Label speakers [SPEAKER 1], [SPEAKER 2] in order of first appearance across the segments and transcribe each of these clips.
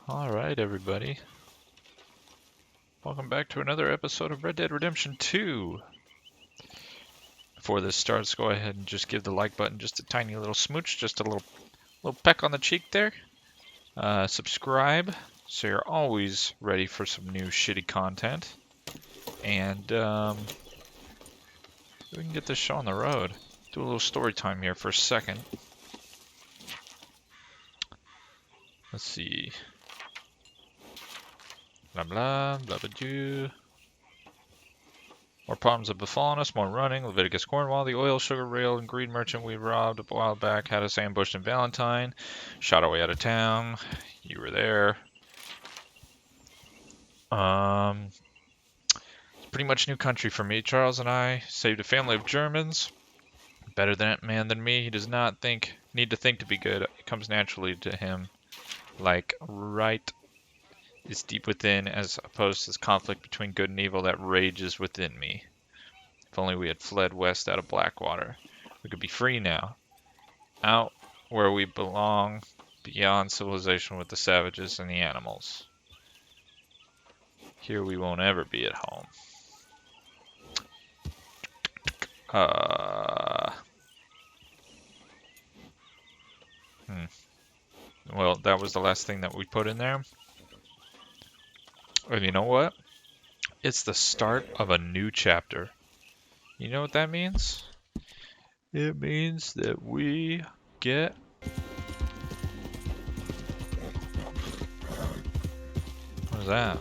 [SPEAKER 1] Alright, everybody. Welcome back to another episode of Red Dead Redemption 2. Before this starts, go ahead and just give the like button just a tiny little smooch, just a little peck on the cheek there. Subscribe so you're always ready for some new shitty content. And we can get this show on the road. Do a little story time here for a second. Let's see. Blah blah, blah blah doo. More problems have befallen us, more running. Leviticus Cornwall, the oil, sugar, rail, and greed merchant we robbed a while back, had us ambushed in Valentine. Shot our way out of town. You were there. It's pretty much new country for me. Charles and I saved a family of Germans. Better than man than me. He does not need to think to be good. It comes naturally to him. Like right is deep within, as opposed to this conflict between good and evil that rages within me. If only we had fled west out of Blackwater. We could be free now. Out where we belong, beyond civilization with the savages and the animals. Here we won't ever be at home. Well, that was the last thing that we put in there. And you know what? It's the start of a new chapter. You know what that means? It means that we get... What is that?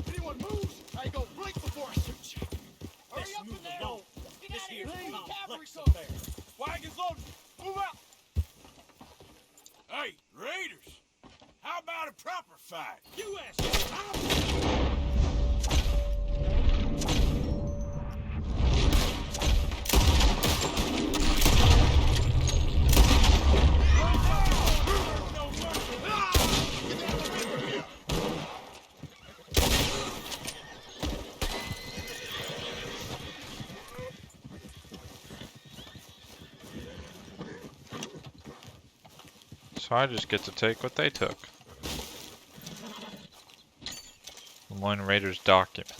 [SPEAKER 2] Anyone moves, I go blink before I shoot you. Hurry up in there! Get out of here! Cavalry somewhere! Wagons loaded! Move out!
[SPEAKER 3] Hey, Raiders! How about a proper fight? You asshole!
[SPEAKER 1] So I just get to take what they took. Lemoyne Raiders document.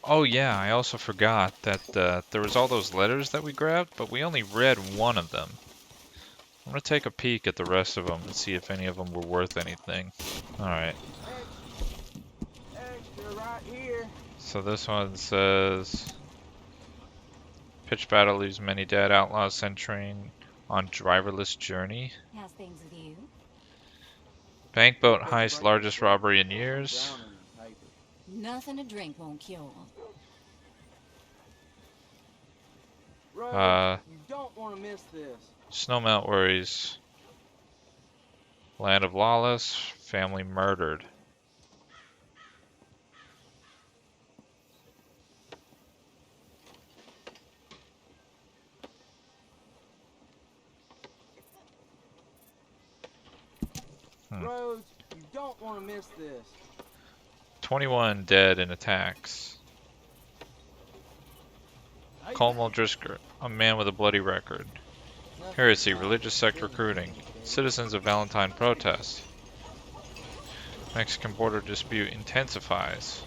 [SPEAKER 1] Oh yeah, I also forgot that there was all those letters that we grabbed, but we only read one of them. I'm gonna take a peek at the rest of them and see if any of them were worth anything. Alright.
[SPEAKER 2] Extra right here.
[SPEAKER 1] So this one says... Pitch battle leaves many dead, outlaws sent train on driverless journey.
[SPEAKER 4] How's things with you?
[SPEAKER 1] Bank boat heist, largest robbery in years.
[SPEAKER 4] Nothing to drink won't cure.
[SPEAKER 2] Rose, you don't want to miss this.
[SPEAKER 1] Snowmelt worries. Land of lawless, family murdered.
[SPEAKER 2] Rose, you don't want to miss this.
[SPEAKER 1] 21 dead in attacks. Colm O'Driscoll, a man with a bloody record. Heresy, religious sect recruiting. Citizens of Valentine protest. Mexican border dispute intensifies.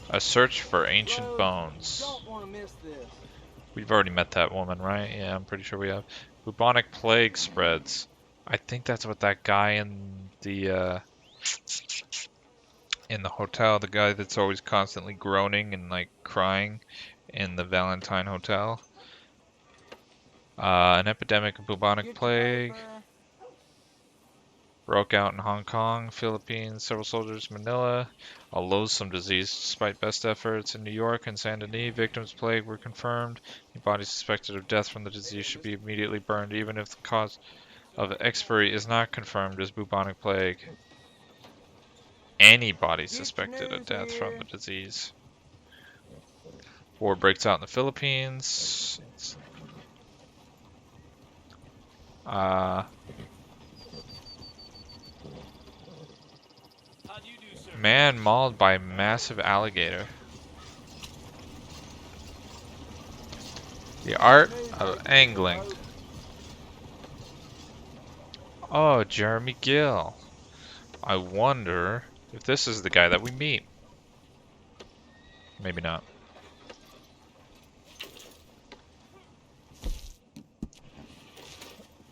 [SPEAKER 1] A search for ancient
[SPEAKER 2] Rose,
[SPEAKER 1] bones.
[SPEAKER 2] you don't want to miss this.
[SPEAKER 1] We've already met that woman, right? Yeah, I'm pretty sure we have. Bubonic plague spreads. I think that's what that guy in the hotel, the guy that's always constantly groaning and like crying in the Valentine Hotel. An epidemic of bubonic
[SPEAKER 2] Get
[SPEAKER 1] plague
[SPEAKER 2] your paper.
[SPEAKER 1] broke out in Hong Kong, Philippines, several soldiers, Manila. A loathsome disease despite best efforts in New York and Saint Denis. Victims' plague were confirmed. Any body suspected of death from the disease should be immediately burned, even if the cause of expiry is not confirmed as bubonic plague. Anybody suspected of death from the disease. War breaks out in the Philippines. Man mauled by massive alligator. The art of angling. Oh, Jeremy Gill. I wonder if this is the guy that we meet. Maybe not.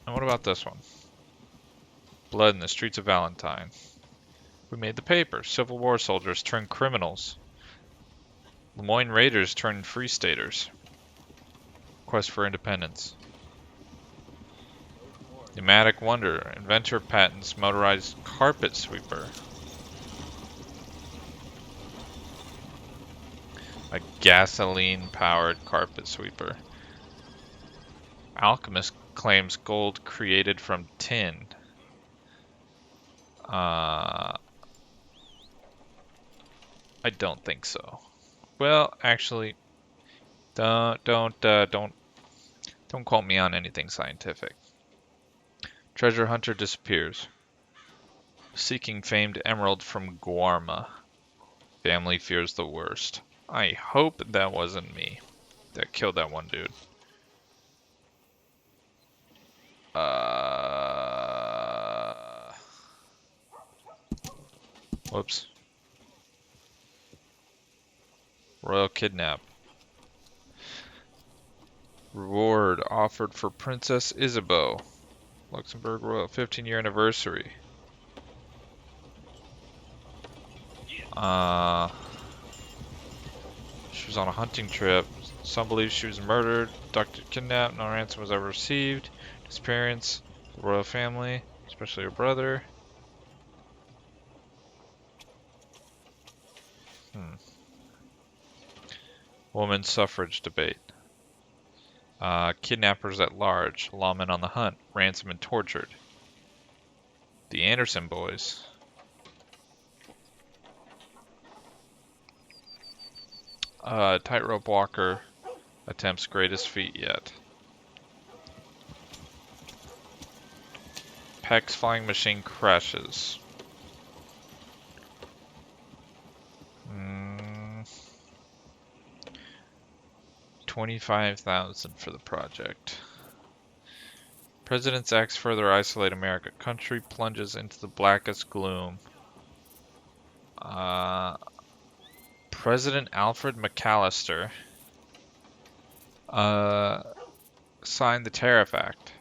[SPEAKER 1] And what about this one? Blood in the streets of Valentine. We made the paper. Civil War soldiers turned criminals. Lemoyne Raiders turned Free Staters. Quest for independence. Pneumatic wonder. Inventor patents motorized carpet sweeper. A gasoline-powered carpet sweeper. Alchemist claims gold created from tin. I don't think so. Well, actually, don't quote me on anything scientific. Treasure hunter disappears. Seeking famed emerald from Guarma. Family fears the worst. I hope that wasn't me that killed that one dude. Whoops. Royal kidnap. Reward offered for Princess Isabeau. Luxembourg Royal 15-year anniversary. She was on a hunting trip. Some believe she was murdered, abducted, kidnapped. No ransom was ever received. Disappearance. The royal family, especially her brother. Women's suffrage debate. Kidnappers at large. Lawmen on the hunt. Ransom and tortured. The Anderson boys. Tightrope walker attempts greatest feat yet. Peck's flying machine crashes. 25,000 for the project. President's acts further isolate America. Country plunges into the blackest gloom. President Alfred McAllister signed the Tariff Act.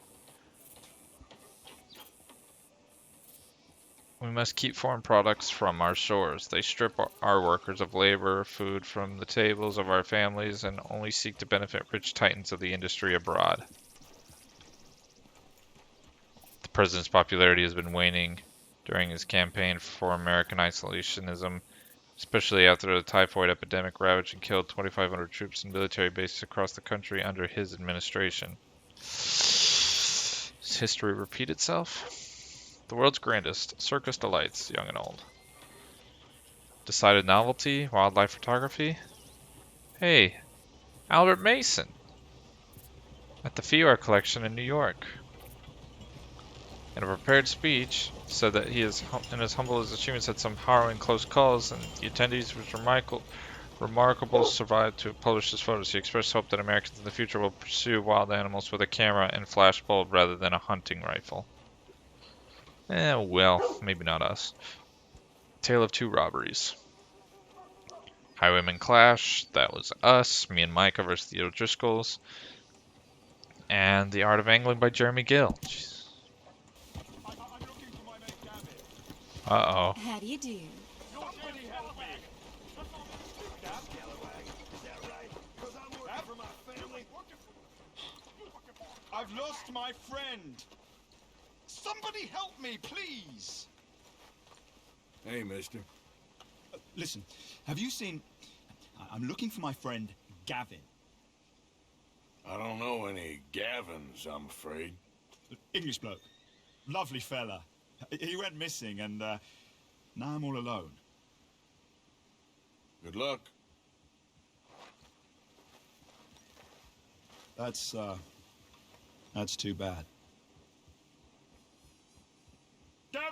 [SPEAKER 1] We must keep foreign products from our shores. They strip our workers of labor, food from the tables of our families, and only seek to benefit rich titans of the industry abroad. The president's popularity has been waning during his campaign for American isolationism, especially after the typhoid epidemic ravaged and killed 2,500 troops and military bases across the country under his administration. Does history repeat itself? The world's grandest circus delights, young and old. Decided novelty, wildlife photography. Hey, Albert Mason at the Fior collection in New York. In a prepared speech, said that he is, in as humble as achievements, had some harrowing close calls, and the attendees was remarkable survived to publish his photos. He expressed hope that Americans in the future will pursue wild animals with a camera and flash bulb rather than a hunting rifle. Well, maybe not us. Tale of Two Robberies. Highwaymen clash. That was us. Me and Micah versus the O'Driscolls. And The Art of Angling by Jeremy Gill. Jeez.
[SPEAKER 2] I'm looking for my mate Gavin.
[SPEAKER 1] Uh-oh.
[SPEAKER 4] How do you do?
[SPEAKER 2] Somebody help me! Gav Galloway, is that right? 'Cause I'm working for my family. I've lost my friend. Somebody help me, please.
[SPEAKER 3] Hey, mister.
[SPEAKER 2] Listen, have you seen... I'm looking for my friend Gavin.
[SPEAKER 3] I don't know any Gavins, I'm afraid.
[SPEAKER 2] English bloke. Lovely fella. He went missing and now I'm all alone.
[SPEAKER 3] Good luck.
[SPEAKER 2] That's too bad. Gavin!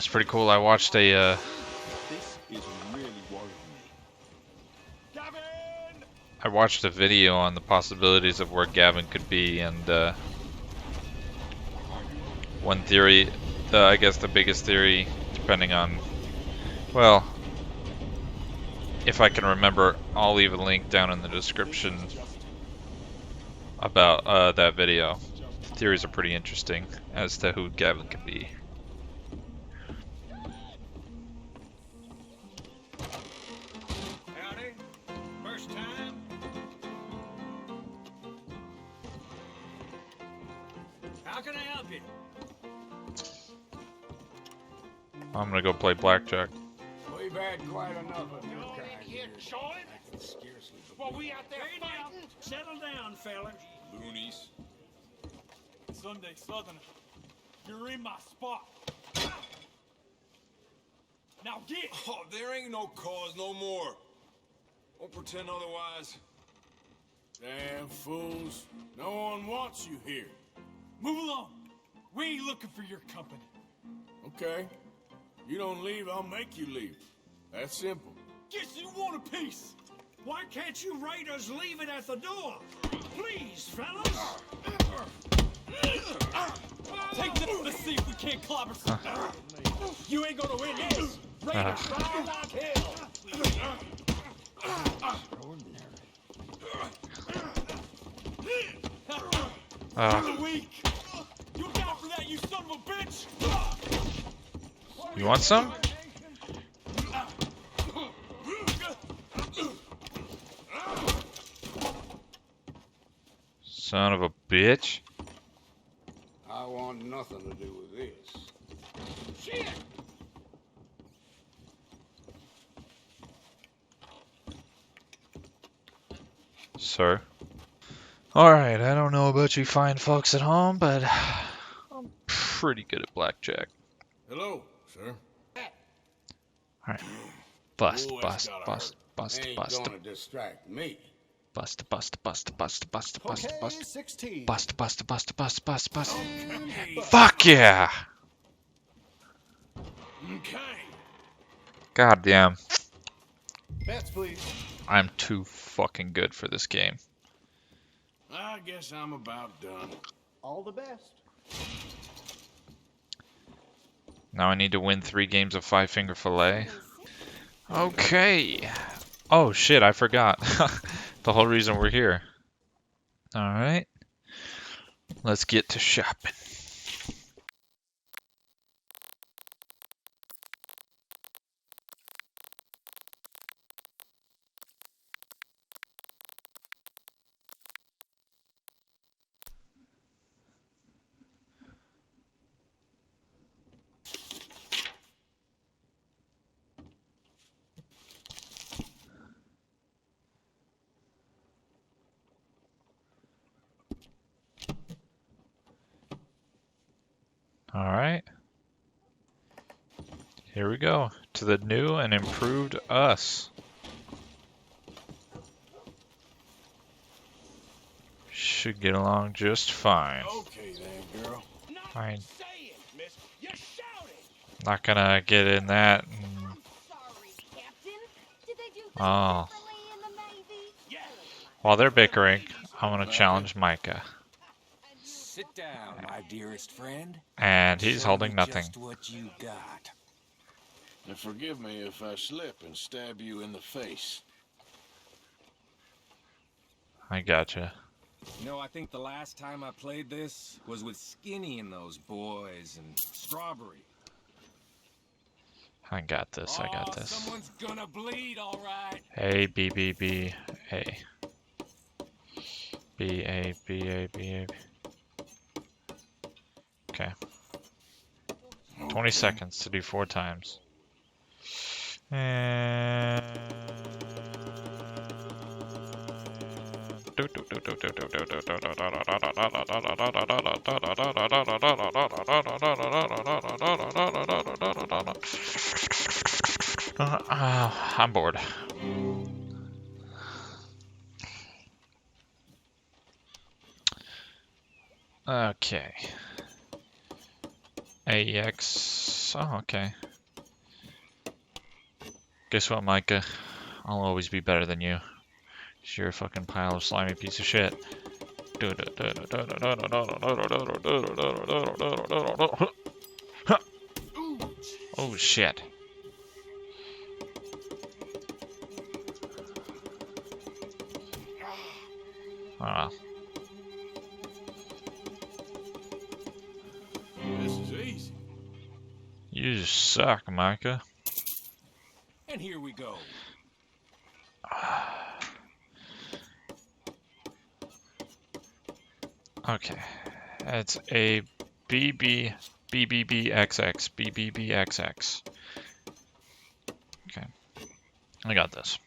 [SPEAKER 1] That's pretty cool. I watched a
[SPEAKER 3] This is really worrying me.
[SPEAKER 2] Gavin!
[SPEAKER 1] I watched a video on the possibilities of where Gavin could be, and one theory, I guess the biggest theory, depending on, well, if I can remember, I'll leave a link down in the description about that video. The theories are pretty interesting as to who Gavin could be.
[SPEAKER 3] Howdy. First time? How can I help you?
[SPEAKER 1] I'm gonna go play blackjack.
[SPEAKER 2] We've had quite enough of you guys
[SPEAKER 3] Here, John.
[SPEAKER 2] I can scarcely
[SPEAKER 3] While we out there fighting? Settle down, fellas.
[SPEAKER 2] Loonies.
[SPEAKER 3] Sunday Southerner, you're in my spot. Now get!
[SPEAKER 5] Oh, there ain't no cause no more. Don't pretend otherwise.
[SPEAKER 2] Damn fools. No one wants you here.
[SPEAKER 3] Move along. We ain't looking for your company.
[SPEAKER 2] Okay. You don't leave, I'll make you leave. That's simple.
[SPEAKER 3] Guess you want a piece. Why can't you raiders leave it at the door? Please, fellas. Take this. Let's see if we can't clobber some. You ain't gonna win this. Raiders ride like hell. You're weak. You down for that, you son of a bitch?
[SPEAKER 1] You want some? Son of a bitch.
[SPEAKER 2] I want nothing to do with this.
[SPEAKER 3] Shit!
[SPEAKER 1] Sir. Alright, I don't know about you fine folks at home, but I'm pretty good at blackjack.
[SPEAKER 2] Hello, sir.
[SPEAKER 1] Alright. Bust,
[SPEAKER 2] Ooh,
[SPEAKER 1] bust,
[SPEAKER 2] that's gotta
[SPEAKER 1] bust, bust,
[SPEAKER 2] Ain't
[SPEAKER 1] bust,
[SPEAKER 2] gonna distract me.
[SPEAKER 1] bust, bust, bust, bust, bust, bust,
[SPEAKER 6] Okay,
[SPEAKER 1] bust,
[SPEAKER 6] 16.
[SPEAKER 1] bust, bust, bust, bust, bust, bust. Fuck yeah!
[SPEAKER 2] Okay.
[SPEAKER 1] God damn.
[SPEAKER 6] Bets, please.
[SPEAKER 1] I'm too fucking good for this game.
[SPEAKER 2] I guess I'm about done.
[SPEAKER 6] All the best.
[SPEAKER 1] Now I need to win 3 games of 5-finger fillet. Okay. Oh shit, I forgot. The whole reason we're here. Alright. Let's get to shopping. Alright. Here we go. To the new and improved us. Should get along just fine.
[SPEAKER 2] Okay then, girl.
[SPEAKER 1] Fine.
[SPEAKER 3] Say it, miss. You're shouting.
[SPEAKER 1] Not gonna get in that.
[SPEAKER 4] I'm sorry, Captain. Did they do things
[SPEAKER 1] Oh.
[SPEAKER 4] differently in the Navy?
[SPEAKER 3] Yeah.
[SPEAKER 1] While they're bickering, I'm gonna challenge Micah.
[SPEAKER 7] Sit down, my dearest friend.
[SPEAKER 1] And he's
[SPEAKER 7] Show
[SPEAKER 1] holding
[SPEAKER 7] me
[SPEAKER 1] nothing.
[SPEAKER 7] Just what you got.
[SPEAKER 2] And forgive me if I slip and stab you in the face.
[SPEAKER 1] I gotcha.
[SPEAKER 7] You know, I think the last time I played this was with Skinny and those boys and Strawberry.
[SPEAKER 1] I got this, I got this.
[SPEAKER 3] Someone's gonna bleed, all right.
[SPEAKER 1] A, B, B, B, A. B, A, B, A, B, A. Okay. 20 seconds to do 4 times. And... I'm bored. Okay. AEX. Oh, okay. Guess what, Micah? I'll always be better than you. 'Cause you're a fucking pile of slimy piece of shit. Oh shit. Ah,
[SPEAKER 5] This is easy.
[SPEAKER 1] you just suck, Micah.
[SPEAKER 7] And here we go.
[SPEAKER 1] Okay. It's a BBBXX. BBBXX. Okay. I got this.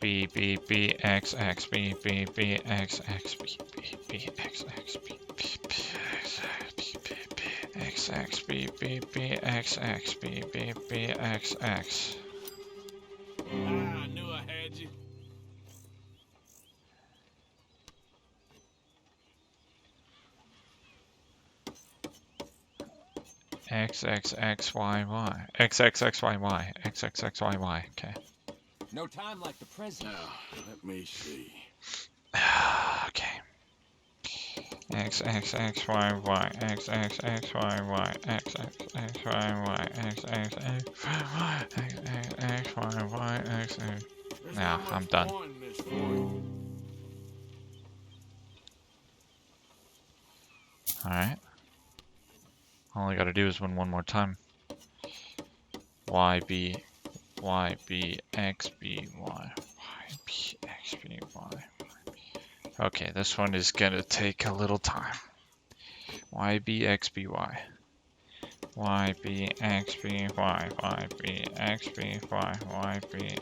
[SPEAKER 1] BBBXX. BBBXX. BBBXX. BBBXX. BBBXX. BBBXX.
[SPEAKER 5] I knew I had you.
[SPEAKER 1] XXXYY. XXXYY. XXXYY. Okay.
[SPEAKER 7] No time like the present.
[SPEAKER 5] Now, let me see.
[SPEAKER 1] Okay. XXXYY. XXXYY. XXXYY. XXXYY. XXXYY.
[SPEAKER 5] There's
[SPEAKER 1] Nah,
[SPEAKER 5] not much
[SPEAKER 1] I'm done.
[SPEAKER 5] point in this for you.
[SPEAKER 1] Alright. All I gotta do is win one more time. YB. YB. XB. Y. YB. XB. Y. Okay, this one is gonna take a little time. YB. XB. Y. YB. XB. Y. YB. XB. Y. YB.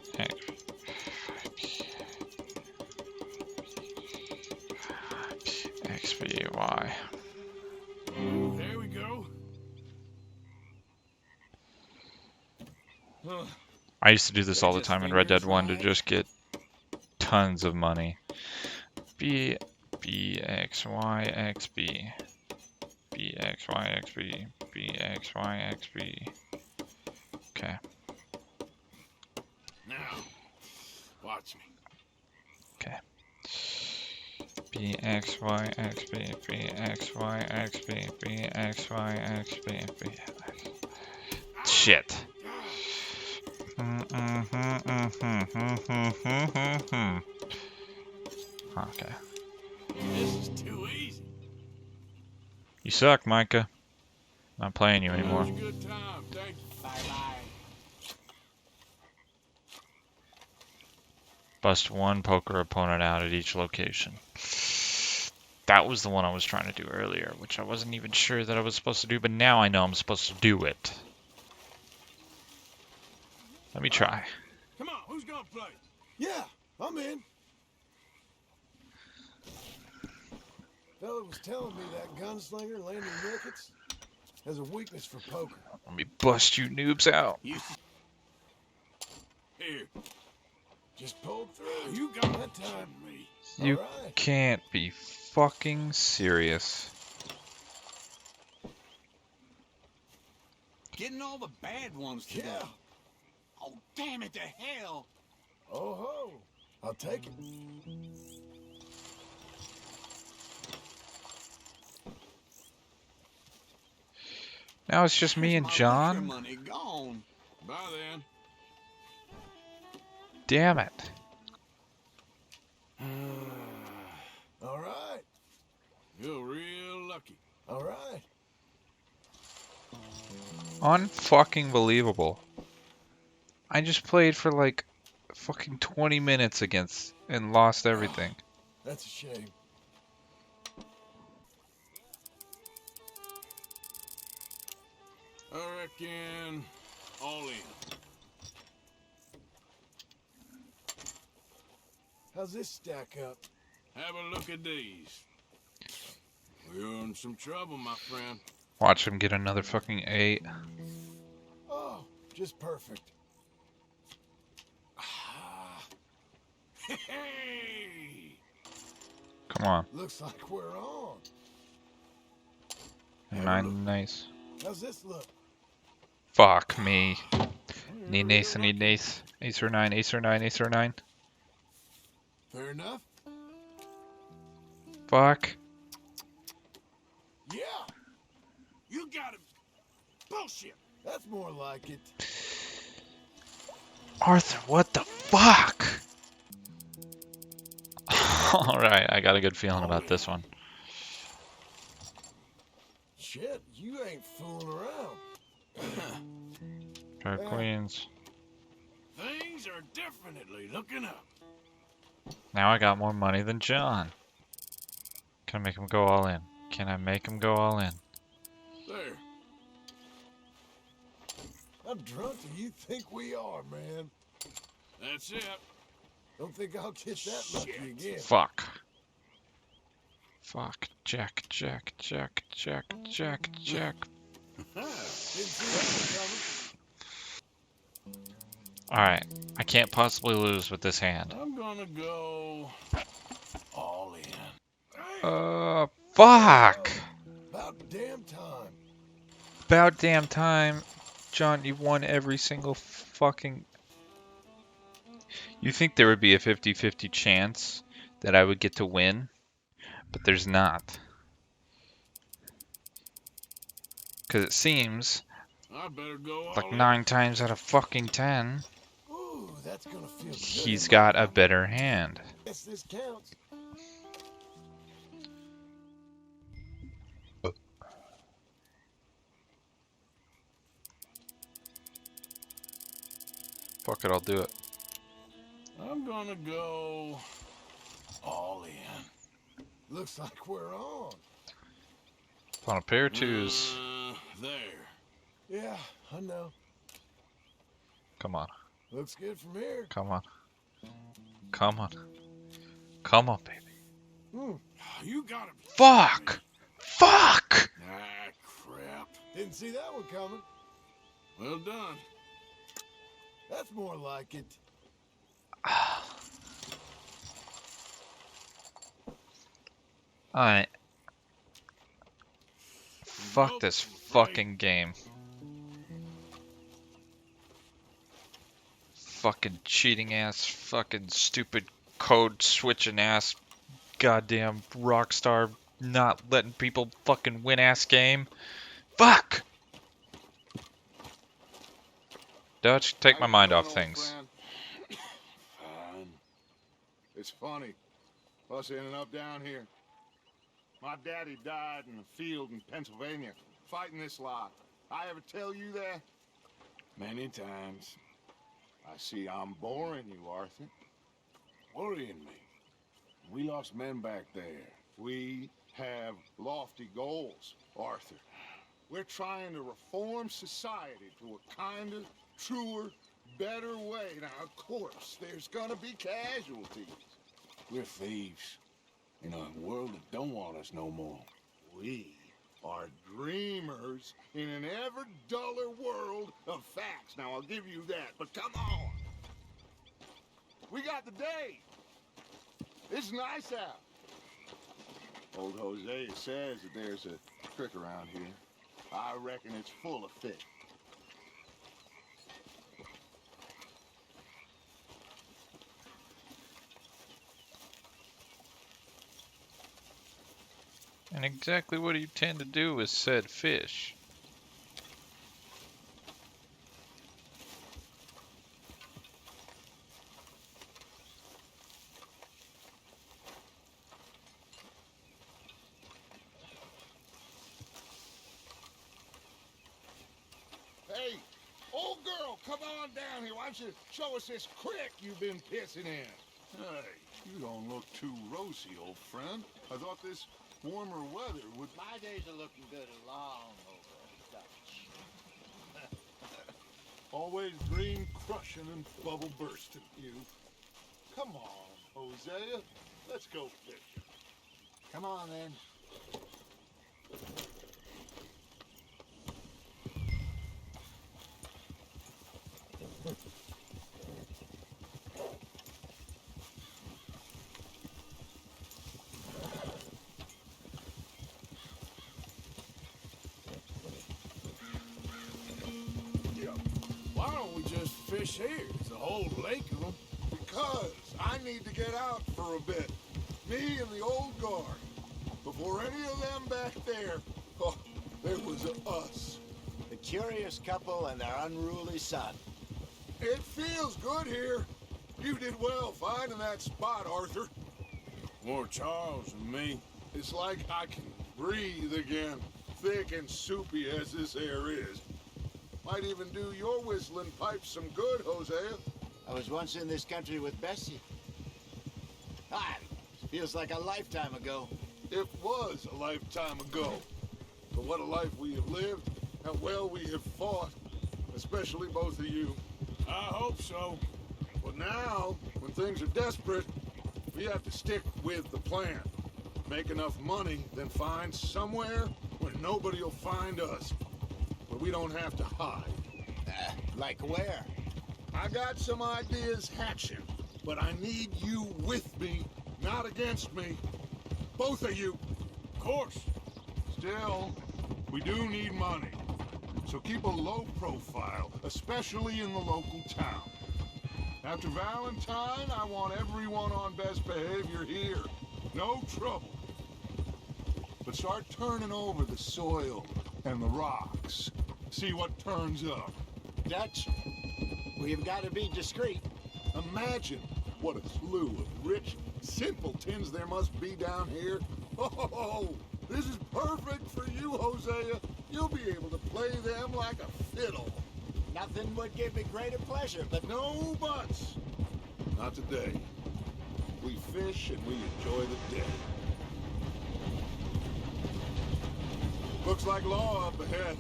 [SPEAKER 1] XB. Y.
[SPEAKER 5] There we go.
[SPEAKER 1] I used to do this all the time in Red Dead 1 to just get tons of money. B X Y X B B X Y X B B X Y X B. Okay.
[SPEAKER 5] Now, watch me.
[SPEAKER 1] Okay. B X Y X B B X Y X B B X Y X B B. Shit. Okay.
[SPEAKER 5] This is too easy.
[SPEAKER 1] You suck, Micah. Not playing you anymore.
[SPEAKER 5] That was a good time. Thank you.
[SPEAKER 7] Bye-bye.
[SPEAKER 1] Bust one poker opponent out at each location. That was the one I was trying to do earlier, which I wasn't even sure that I was supposed to do, but now I know I'm supposed to do it. Let me try.
[SPEAKER 5] Come on, who's gonna play? Yeah, I'm in.
[SPEAKER 6] Fella was telling me that gunslinger, Landon Ricketts, has a weakness for poker.
[SPEAKER 1] Let me bust you noobs out.
[SPEAKER 5] Here,
[SPEAKER 6] Just pulled through.
[SPEAKER 5] you got
[SPEAKER 6] that time.
[SPEAKER 5] me.
[SPEAKER 1] You
[SPEAKER 6] All right.
[SPEAKER 1] can't be fucking serious.
[SPEAKER 3] Getting all the bad ones today.
[SPEAKER 6] Yeah.
[SPEAKER 3] Oh, damn it to hell.
[SPEAKER 6] Oh ho. I'll take it.
[SPEAKER 1] Now it's just me and
[SPEAKER 3] My liquor
[SPEAKER 1] John?
[SPEAKER 3] money gone.
[SPEAKER 5] Bye then.
[SPEAKER 1] Damn it.
[SPEAKER 6] All right.
[SPEAKER 5] You're real lucky.
[SPEAKER 6] All right.
[SPEAKER 1] Unfucking believable. I just played for like fucking 20 minutes against and lost everything.
[SPEAKER 6] That's a shame.
[SPEAKER 5] I reckon all in.
[SPEAKER 6] How's this stack up?
[SPEAKER 5] Have a look at these. We're in some trouble, my friend.
[SPEAKER 1] Watch him get another fucking 8.
[SPEAKER 6] Oh, just perfect.
[SPEAKER 5] Hey!
[SPEAKER 1] Come on.
[SPEAKER 6] Looks like we're on.
[SPEAKER 1] Yeah. Nice.
[SPEAKER 6] How's this look?
[SPEAKER 1] Fuck me. Need an ace, I need an ace. Ace or nine, ace or nine, ace or nine.
[SPEAKER 6] Fair enough.
[SPEAKER 1] Fuck.
[SPEAKER 6] Yeah,
[SPEAKER 5] You got him. Bullshit.
[SPEAKER 6] that's more like it.
[SPEAKER 1] Arthur, what the fuck? Alright, I got a good feeling about this one.
[SPEAKER 6] Shit, you ain't fooling around.
[SPEAKER 1] Try queens.
[SPEAKER 5] Things are definitely looking up.
[SPEAKER 1] Now I got more money than John. Can I make him go all in? Can I make him go all in?
[SPEAKER 5] There.
[SPEAKER 6] How drunk do you think we are, man?
[SPEAKER 5] That's it.
[SPEAKER 6] Don't think I'll get that lucky again.
[SPEAKER 1] Fuck. Fuck. Jack, Jack, Jack, Jack, Jack, Jack.
[SPEAKER 6] Didn't see that one coming.
[SPEAKER 1] Alright. I can't possibly lose with this hand.
[SPEAKER 5] I'm gonna go all in.
[SPEAKER 1] Fuck!
[SPEAKER 6] About damn time.
[SPEAKER 1] About damn time. John, you've won every single fucking... You think there would be a 50-50 chance that I would get to win? But there's not. Because it seems
[SPEAKER 5] I better go all
[SPEAKER 1] like
[SPEAKER 5] in.
[SPEAKER 1] 9 times out of fucking 10,
[SPEAKER 6] Ooh, that's gonna feel good.
[SPEAKER 1] he's got a better hand.
[SPEAKER 6] Guess this counts.
[SPEAKER 1] Fuck it, I'll do it.
[SPEAKER 5] I'm gonna go all in.
[SPEAKER 6] Looks like we're on.
[SPEAKER 1] On a pair of twos.
[SPEAKER 5] There.
[SPEAKER 6] Yeah, I know.
[SPEAKER 1] Come on.
[SPEAKER 6] Looks good from here.
[SPEAKER 1] Come on. Come on. Come on, baby.
[SPEAKER 5] You got him.
[SPEAKER 1] Fuck! Fuck!
[SPEAKER 5] Ah, crap.
[SPEAKER 6] Didn't see that one coming.
[SPEAKER 5] Well done.
[SPEAKER 6] That's more like it.
[SPEAKER 1] Alright. Fuck this fucking game. Fucking cheating ass, fucking stupid code switching ass, goddamn Rockstar not letting people fucking win ass game. Fuck! Dutch, take my mind off things.
[SPEAKER 5] Fine.
[SPEAKER 8] It's funny, us ending up down here. My daddy died in a field in Pennsylvania, fighting this lot. I ever tell you that?
[SPEAKER 5] Many times.
[SPEAKER 8] I see I'm boring you, Arthur.
[SPEAKER 5] Worrying me. We lost men back there.
[SPEAKER 8] We have lofty goals, Arthur. We're trying to reform society to a kinder, truer, better way. Now, of course, there's gonna be casualties.
[SPEAKER 5] We're thieves. In a world that don't want us no more.
[SPEAKER 8] We are dreamers in an ever duller world of facts. Now, I'll give you that, but come on. We got the day. It's nice out. Old Hosea says that there's a trick around here. I reckon it's full of fish.
[SPEAKER 1] And exactly what you tend to do with said fish.
[SPEAKER 8] Hey, old girl, come on down here. Why don't you show us this creek you've been pissing in?
[SPEAKER 5] Hey, you don't look too rosy, old friend. I thought this warmer weather would...
[SPEAKER 9] My days are looking good along over Dutch.
[SPEAKER 5] Always dream crushing and bubble bursting, you. Come on, Hosea. Let's go fishing.
[SPEAKER 9] Come on, then.
[SPEAKER 6] fish here? There's a whole lake of them.
[SPEAKER 8] Because I need to get out for a bit. Me and the old guard. Before any of them back there, oh, there was us.
[SPEAKER 9] The curious couple and their unruly son.
[SPEAKER 8] It feels good here. You did well finding that spot, Arthur.
[SPEAKER 6] More Charles than me.
[SPEAKER 8] It's like I can breathe again, thick and soupy as this air is. Might even do your whistling pipes some good, Hosea.
[SPEAKER 9] I was once in this country with Bessie. Ah, feels like a lifetime ago.
[SPEAKER 8] It was a lifetime ago. But what a life we have lived, how well we have fought, especially both of you.
[SPEAKER 6] I hope so.
[SPEAKER 8] But now, when things are desperate, we have to stick with the plan. Make enough money, then find somewhere where nobody will find us. Where we don't have to hide.
[SPEAKER 9] Like where?
[SPEAKER 8] I got some ideas hatching, but I need you with me, not against me. Both of you.
[SPEAKER 6] Of course.
[SPEAKER 8] Still, we do need money. So keep a low profile, especially in the local town. After Valentine, I want everyone on best behavior here. No trouble. But start turning over the soil and the rocks. See what turns up.
[SPEAKER 9] Dutch, we've got to be discreet.
[SPEAKER 8] Imagine what a slew of rich simpletons there must be down here. Oh, this is perfect for you, Hosea. You'll be able to play them like a fiddle.
[SPEAKER 9] Nothing would give me greater pleasure, but
[SPEAKER 8] No buts. Not today. We fish and we enjoy the day. Looks like law up ahead.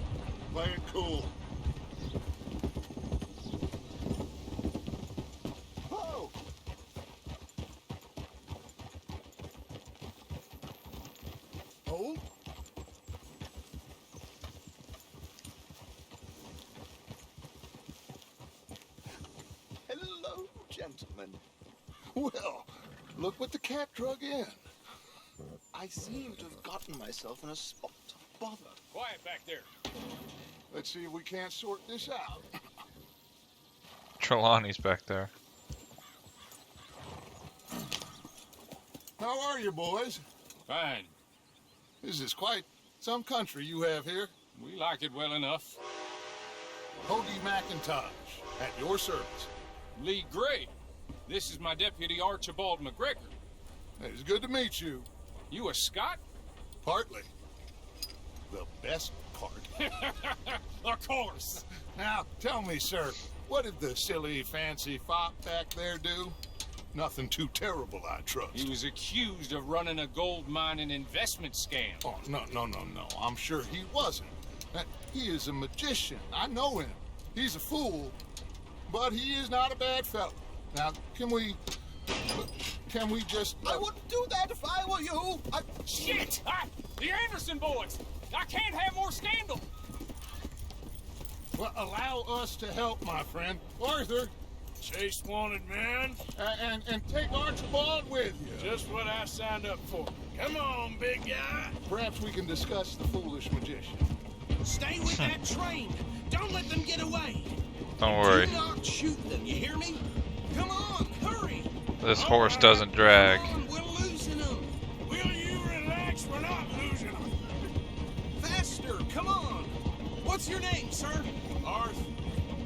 [SPEAKER 8] Play it cool.
[SPEAKER 9] whoa!
[SPEAKER 8] Hold.
[SPEAKER 9] Hello, gentlemen.
[SPEAKER 8] Well, look what the cat drug in.
[SPEAKER 10] I seem to have gotten myself in a spot of bother.
[SPEAKER 3] Quiet back there.
[SPEAKER 8] Let's see if we can't sort this out.
[SPEAKER 1] Trelawney's back there.
[SPEAKER 8] How are you, boys?
[SPEAKER 3] Fine.
[SPEAKER 8] This is quite some country you have here.
[SPEAKER 3] We like it well enough.
[SPEAKER 8] Hoagie McIntosh, at your service.
[SPEAKER 3] Lee Gray. This is my deputy Archibald McGregor.
[SPEAKER 8] It's good to meet you.
[SPEAKER 3] You a Scot?
[SPEAKER 8] Partly. The best part.
[SPEAKER 3] Of course.
[SPEAKER 8] Now, tell me, sir, what did the silly, fancy fop back there do? Nothing too terrible, I trust.
[SPEAKER 3] He was accused of running a gold mining investment scam.
[SPEAKER 8] Oh, no. I'm sure he wasn't. He is a magician. I know him. He's a fool, but he is not a bad fellow. Now, can we just...
[SPEAKER 10] I wouldn't do that if I were you.
[SPEAKER 3] Shit! The Anderson boys! I can't have more scandal!
[SPEAKER 8] Well, allow us to help, my friend. Arthur,
[SPEAKER 6] Chase wanted man.
[SPEAKER 8] and take Archibald with you.
[SPEAKER 6] Just what I signed up for. Come on, big guy.
[SPEAKER 8] Perhaps we can discuss the foolish magician.
[SPEAKER 7] Stay with that train. Don't let them get away.
[SPEAKER 1] Don't worry.
[SPEAKER 7] Do not shoot them, you hear me? Come on, hurry.
[SPEAKER 1] This horse doesn't drag.
[SPEAKER 7] Come on, we're losing them.
[SPEAKER 6] Will you relax? We're not losing them.
[SPEAKER 7] Faster, come on. What's your name, sir?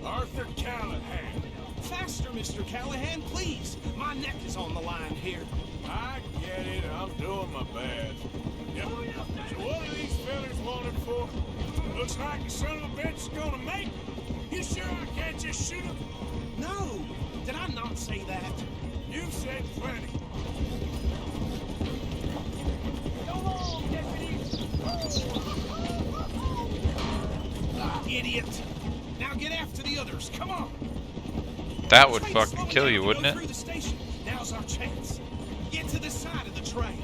[SPEAKER 6] Arthur Callahan.
[SPEAKER 7] Faster, Mr. Callahan, please. My neck is on the line here.
[SPEAKER 6] I get it. I'm doing my best. Yep. So what are these fellas wanted for? Looks like the son of a bitch is gonna make it. You sure I can't just shoot him?
[SPEAKER 7] No, did I not say that?
[SPEAKER 6] You've said plenty.
[SPEAKER 3] Go on, deputy!
[SPEAKER 7] Idiot. Now get after the others, come on.
[SPEAKER 1] That would
[SPEAKER 7] Train's
[SPEAKER 1] fucking
[SPEAKER 7] slowing
[SPEAKER 1] kill
[SPEAKER 7] down
[SPEAKER 1] you,
[SPEAKER 7] to
[SPEAKER 1] wouldn't
[SPEAKER 7] go
[SPEAKER 1] it?
[SPEAKER 7] through the station. Now's our chance. Get to the side of the train.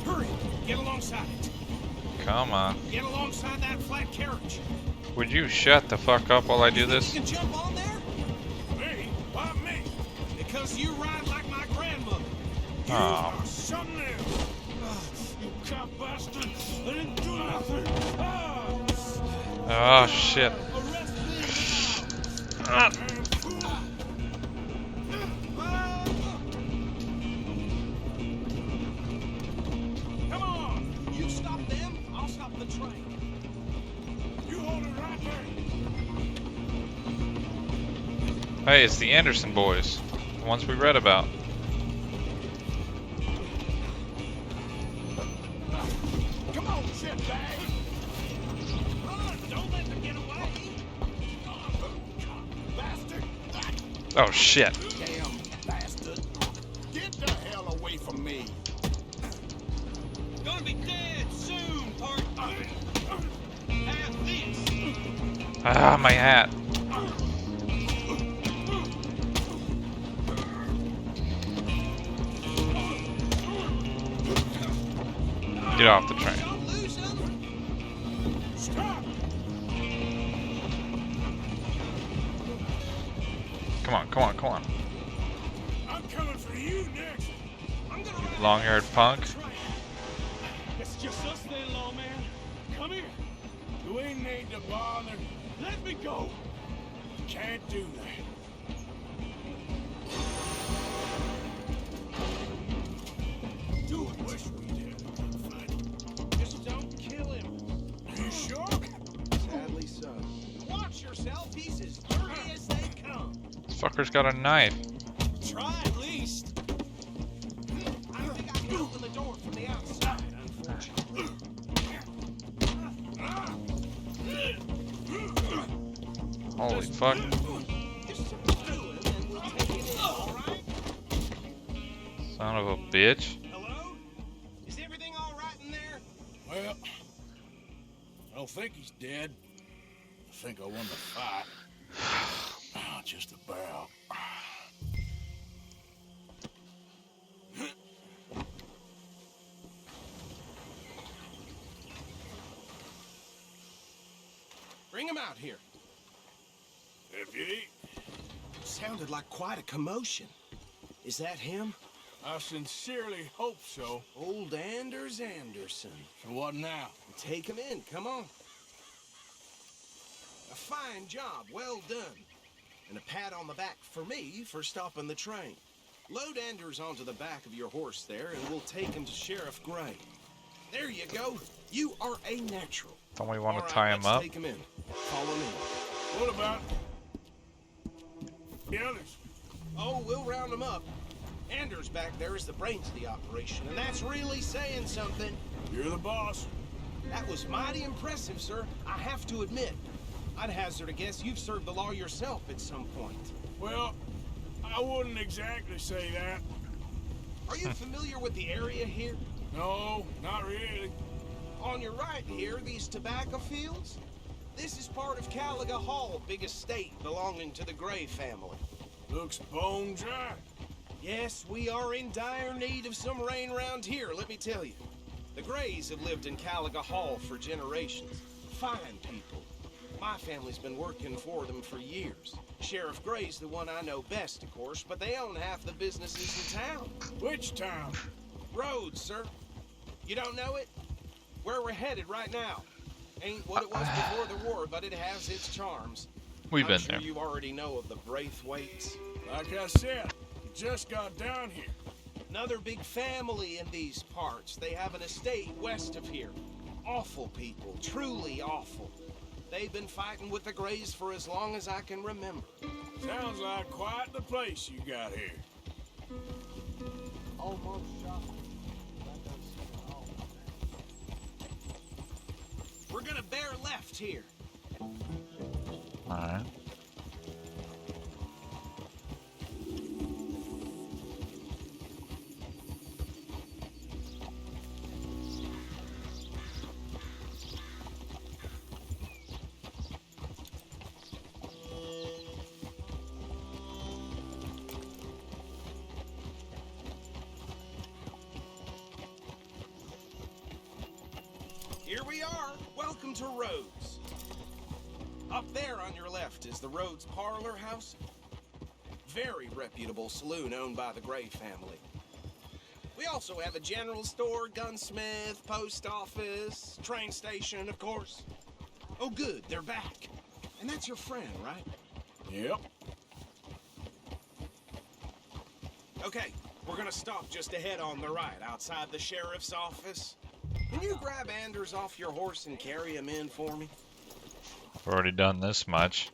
[SPEAKER 7] Hurry, get alongside it.
[SPEAKER 1] Come on.
[SPEAKER 7] Get alongside that flat carriage.
[SPEAKER 1] Would you shut the fuck up while I do
[SPEAKER 7] You
[SPEAKER 1] this?
[SPEAKER 7] can jump on there?
[SPEAKER 6] Me? Why me?
[SPEAKER 7] Because you ride like my grandmother.
[SPEAKER 6] You
[SPEAKER 1] Oh.
[SPEAKER 6] are something else. You cop bastard. I didn't do nothing.
[SPEAKER 1] Oh shit. Ah.
[SPEAKER 3] Come on! You stop them, I'll stop the train.
[SPEAKER 6] You hold it right there.
[SPEAKER 1] Hey, it's the Anderson boys. The ones we read about.
[SPEAKER 6] Come on, shitbag.
[SPEAKER 3] Run! Don't let them get away!
[SPEAKER 6] Bastard.
[SPEAKER 1] Oh shit.
[SPEAKER 8] Damn bastard. Get the hell away from me.
[SPEAKER 3] Gonna be dead soon, partner! Have this!
[SPEAKER 1] Ah, my hat. Get off the train.
[SPEAKER 3] Don't lose them!
[SPEAKER 6] Stop.
[SPEAKER 1] Come on, come on, come on.
[SPEAKER 6] I'm coming for you next.
[SPEAKER 3] I'm gonna ride
[SPEAKER 1] Long-haired punk.
[SPEAKER 3] the train. It's just us then, lawman. Come here.
[SPEAKER 6] You ain't need to bother.
[SPEAKER 3] Let me go.
[SPEAKER 6] Can't do that.
[SPEAKER 3] Do it. Wish we did. Just don't kill him.
[SPEAKER 6] You sure?
[SPEAKER 9] Sadly so.
[SPEAKER 3] Watch yourself. He's as dirty as they come.
[SPEAKER 1] Fucker's got a knife.
[SPEAKER 3] Try at least. I think I can open the door from the outside, unfortunately.
[SPEAKER 1] Holy fuck.
[SPEAKER 3] Just subdue him and we'll take it in, all right?
[SPEAKER 1] Son of a bitch.
[SPEAKER 3] Hello? Is everything all right in there?
[SPEAKER 6] Well, I don't think he's dead. I think I won the fight. Ah, just about.
[SPEAKER 3] Bring him out here.
[SPEAKER 6] Deputy,
[SPEAKER 3] Sounded like quite a commotion. Is that him?
[SPEAKER 6] I sincerely hope so.
[SPEAKER 3] Old Anders Anderson.
[SPEAKER 6] So what now?
[SPEAKER 3] Take him in, come on. A fine job, well done. And a pat on the back for me for stopping the train. Load Anders onto the back of your horse there, and we'll take him to Sheriff Gray. There you go. You are a natural.
[SPEAKER 1] Don't we want
[SPEAKER 3] All
[SPEAKER 1] to
[SPEAKER 3] right,
[SPEAKER 1] tie him
[SPEAKER 3] let's
[SPEAKER 1] up?
[SPEAKER 3] take him in. Follow me.
[SPEAKER 6] What about the others?
[SPEAKER 3] Oh, we'll round them up. Anders back there is the brains of the operation, and that's really saying something.
[SPEAKER 6] You're the boss.
[SPEAKER 3] That was mighty impressive, sir. I have to admit. I'd hazard a guess you've served the law yourself at some point.
[SPEAKER 6] Well, I wouldn't exactly say that.
[SPEAKER 3] Are you familiar with the area here?
[SPEAKER 6] No, not really.
[SPEAKER 3] On your right here, these tobacco fields? This is part of Caliga Hall, big estate belonging to the Gray family.
[SPEAKER 6] Looks bone dry.
[SPEAKER 3] Yes, we are in dire need of some rain around here, let me tell you. The Grays have lived in Caliga Hall for generations. Fine people. My family's been working for them for years. Sheriff Gray's the one I know best, of course, but they own half the businesses in town.
[SPEAKER 6] Which town?
[SPEAKER 3] Rhodes, sir. You don't know it? Where we're headed right now. Ain't what it was before the war, but it has its charms.
[SPEAKER 1] We've been
[SPEAKER 3] I'm sure
[SPEAKER 1] there.
[SPEAKER 3] you already know of the Braithwaites.
[SPEAKER 6] Like I said, we just got down here.
[SPEAKER 3] Another big family in these parts. They have an estate west of here. Awful people, truly awful. They've been fighting with the Grays for as long as I can remember.
[SPEAKER 6] Sounds like quite the place you got here.
[SPEAKER 10] Almost shot.
[SPEAKER 3] We're gonna bear left here.
[SPEAKER 1] Alright.
[SPEAKER 3] Here we are. Welcome to Rhodes. Up there on your left is the Rhodes Parlor House. Very reputable saloon owned by the Gray family. We also have a general store, gunsmith, post office, train station, of course. Oh, good, they're back. And that's your friend, right?
[SPEAKER 6] Yep.
[SPEAKER 3] Okay, we're gonna stop just ahead on the right, outside the sheriff's office. Can you grab Anders off your horse and carry him in for me?
[SPEAKER 1] I've already done this much.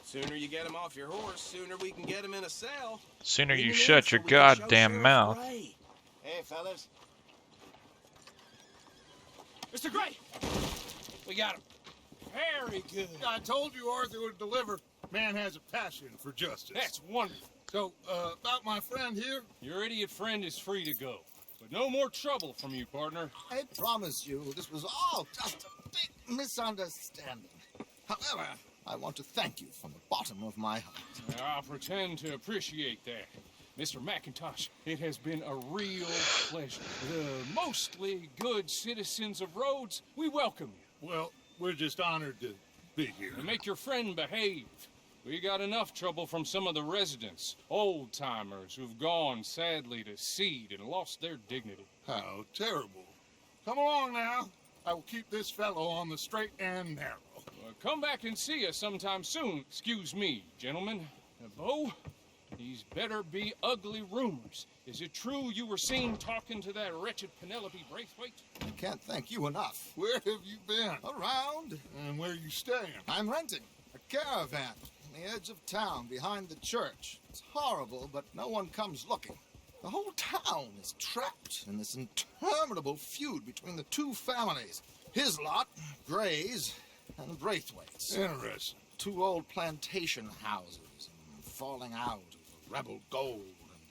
[SPEAKER 3] Sooner you get him off your horse, sooner we can get him in a cell.
[SPEAKER 1] Sooner
[SPEAKER 3] Bring
[SPEAKER 1] you
[SPEAKER 3] him in
[SPEAKER 1] shut
[SPEAKER 3] so
[SPEAKER 1] your
[SPEAKER 3] we can show
[SPEAKER 1] goddamn
[SPEAKER 3] Sheriff
[SPEAKER 1] mouth.
[SPEAKER 3] Gray.
[SPEAKER 9] Hey, fellas.
[SPEAKER 3] Mr. Gray! We got him.
[SPEAKER 6] Very good.
[SPEAKER 8] I told you Arthur would deliver. Man has a passion for justice.
[SPEAKER 6] That's wonderful.
[SPEAKER 8] So, about my friend here?
[SPEAKER 6] Your idiot friend is free to go. But no more trouble from you, partner.
[SPEAKER 10] I promise you, this was all just a big misunderstanding. However, I want to thank you from the bottom of my heart.
[SPEAKER 6] I'll pretend to appreciate that. Mr. McIntosh, it has been a real pleasure. The mostly good citizens of Rhodes, we welcome you.
[SPEAKER 8] Well, we're just honored to be here.
[SPEAKER 6] And make your friend behave. We got enough trouble from some of the residents, old-timers who've gone, sadly, to seed and lost their dignity.
[SPEAKER 8] How terrible. Come along now. I will keep this fellow on the straight and narrow.
[SPEAKER 6] Come back and see us sometime soon. Excuse me, gentlemen. Bo, these better be ugly rumors. Is it true you were seen talking to that wretched Penelope Braithwaite?
[SPEAKER 10] I can't thank you enough.
[SPEAKER 8] Where have you been?
[SPEAKER 10] Around,
[SPEAKER 8] And where you staying?
[SPEAKER 10] I'm renting a caravan on the edge of town behind the church. It's horrible, but no one comes looking. The whole town is trapped in this interminable feud between the two families. His lot, Gray's, and Braithwaite's.
[SPEAKER 8] Interesting.
[SPEAKER 10] Two old plantation houses, and falling out over rebel gold,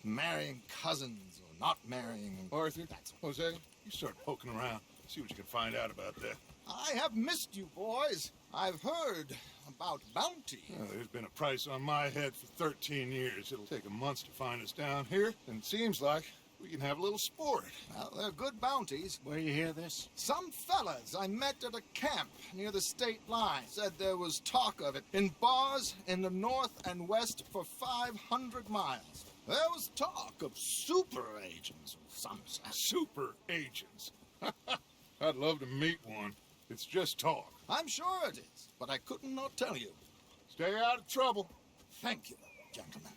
[SPEAKER 10] and marrying cousins or not marrying. And
[SPEAKER 8] Arthur, Jose, you start poking around. See what you can find out about that.
[SPEAKER 10] I have missed you, boys. I've heard about bounty.
[SPEAKER 8] There's been a price on my head for 13 years. It'll take a month to find us down here, and it seems like we can have a little sport.
[SPEAKER 10] Well, they're good bounties.
[SPEAKER 9] Where you hear this?
[SPEAKER 10] Some fellas I met at a camp near the state line said there was talk of it in bars in the north and west for 500 miles. There was talk of super agents of some sort.
[SPEAKER 8] Super agents. I'd love to meet one. It's just talk.
[SPEAKER 10] I'm sure it is, but I couldn't not tell you.
[SPEAKER 8] Stay out of trouble.
[SPEAKER 10] Thank you, gentlemen.